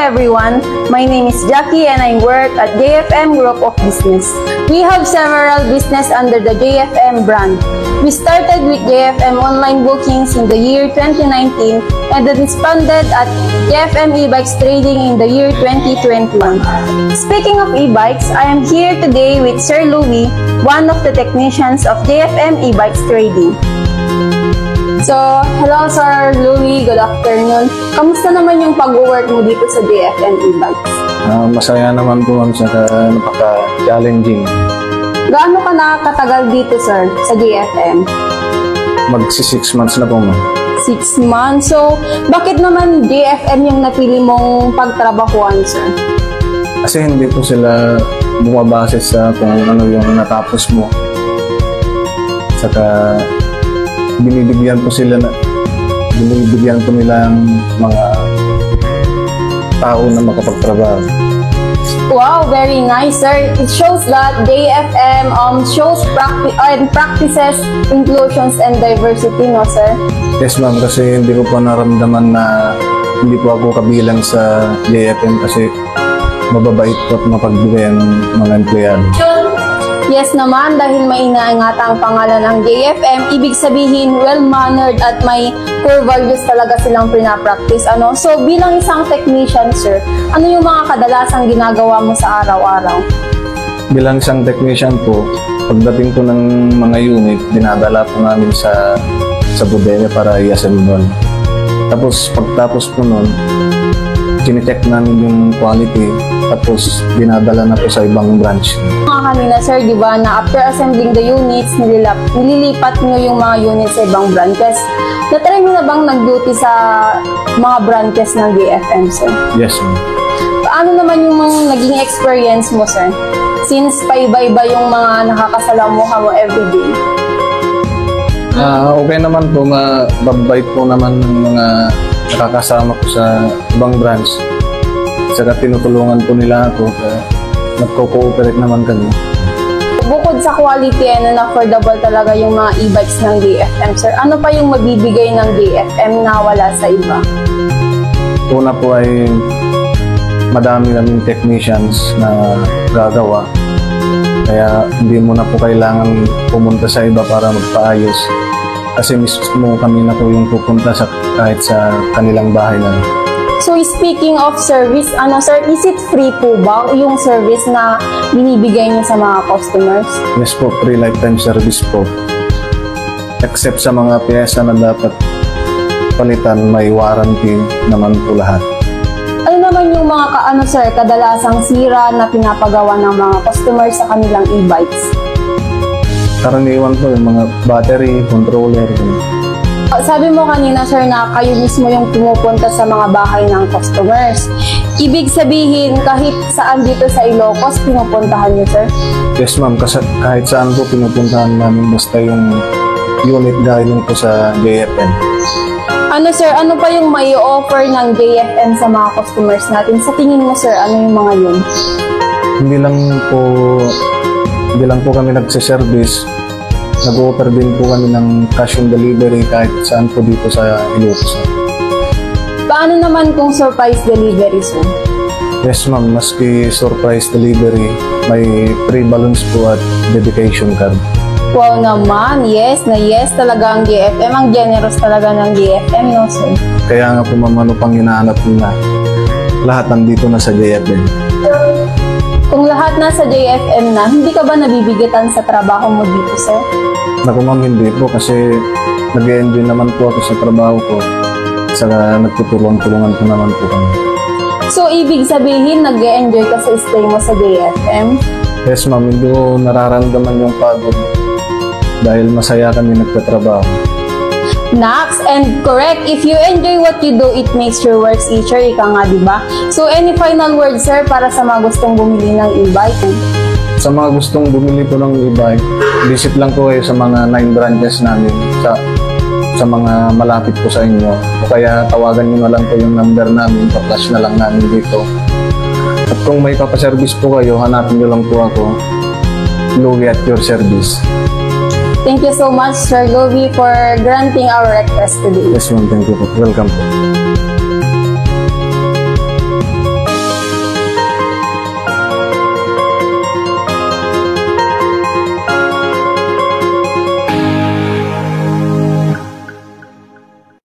everyone, my name is Jackie and I work at JFM Group of Business. We have several business under the JFM brand. We started with JFM online bookings in the year 2019 and then expanded at JFM e-bikes trading in the year 2021. Speaking of e-bikes, I am here today with Sir Louie, one of the technicians of JFM e-bikes trading. So, hello Sir Louie, good afternoon. Kamusta naman yung pag-work mo dito sa JFM e-bikes? Masaya naman po, saka napaka-challenging. Gaano ka nakakatagal dito sir sa JFM? Magsi 6 months na po man. 6 months? So, bakit naman JFM yung napili mong pagtrabahuan sir? Kasi hindi po sila bumabase sa kung ano yung natapos mo. Saka binibigyan po nila ang mga tao na makapagtrabaho. Wow, very nice sir. It shows that JFM practices inclusions and diversity, no sir? Yes ma'am, kasi hindi ko pa naramdaman na hindi po ako kabilang sa JFM kasi mababait po at mapagbigay ang mga empleyado. Yes naman, dahil may inaangata ang pangalan ng JFM, ibig sabihin well-mannered at may core values talaga silang pinapractice. So bilang isang technician sir, ano yung mga kadalasang ginagawa mo sa araw-araw? Bilang isang technician po, pagdating po ng mga unit, dinadala po namin sa bodega para i-assemble. Tapos pagtapos po nun, kine-check namin yung quality, tapos dinadala na po sa ibang branch. Mga kanina sir, di ba, na after assembling the units, nililipat nyo yung mga units sa ibang branches. Na-try mo na bang nag-duty sa mga branches ng JFM sir? Yes ma'am. Paano naman yung naging experience mo sir? Since paiba-iba yung mga nakakasalamuha mo everyday. Okay naman po, mababait po naman ng mga nakakasama ko sa ibang branch. Saka tinutulungan po nila ako, nagko-cooperate naman kami. Bukod sa quality and affordable talaga yung mga e-bikes ng JFM sir, ano pa yung mabibigay ng JFM na wala sa iba? Una po ay madami naming technicians na gagawa. Kaya hindi mo na po kailangan pumunta sa iba para magpaayos. Kasi mismo kami na po yung pupunta kahit sa kanilang bahay na. So speaking of service, sir, is it free po ba yung service na binibigay niyo sa mga customers? Yes po, free lifetime service po. Except sa mga piyesa na dapat palitan, may warranty naman po lahat. Ano naman yung mga sir, kadalasang sira na pinapagawa ng mga customers sa kanilang e-bikes? Karaniwan po yung mga battery, controller. Sabi mo kanina sir na kayo mismo yung pumupunta sa mga bahay ng customers. Ibig sabihin kahit saan dito sa Ilocos pinupuntahan niyo sir? Yes ma'am, kahit saan po pinupuntahan namin basta yung unit galing po sa JFM. Sir, ano pa yung may offer ng JFM sa mga customers natin? Sa tingin mo sir, ano yung mga yun? Hindi lang po kami nagsiservice. Nag-offer din po kami ng cash on delivery kahit saan po dito sa Ilocos. Paano naman kung surprise delivery sir? Yes ma'am, maski surprise delivery, may free balloons po at dedication card. Wow naman, yes talaga ang JFM. Ang generous talaga ng JFM, no sir? Kaya nga po ma'am, ano pang hinahanap nila? Lahat nandito na sa JFM. Kung lahat na sa JFM na, hindi ka ba nabibigatan sa trabaho mo dito, sir? Naku ma'am, hindi po kasi nag-enjoy naman po ako sa trabaho ko. Saka nagtutulungan-tulungan po naman po kami. So, ibig sabihin, nag-enjoy ka sa stay mo sa JFM? Yes ma'am, hindi ko nararamdaman yung pagod dahil masaya kami nagtatrabaho. Nax, and correct, if you enjoy what you do, it makes your works easier, ika nga, diba? So, any final words, sir, para sa mga gustong bumili ng e-bike? Sa mga gustong bumili po ng e-bike, visit lang po kayo sa mga 9 branches namin sa mga malapit po sa inyo. O kaya tawagan nyo na lang po yung number namin, pa-flash na lang namin dito. At kung may papaservice po kayo, hanapin nyo lang po ako. Louie at your service. Thank you so much, Sir Louie, for granting our request today. Yes ma'am, thank you po. Welcome po.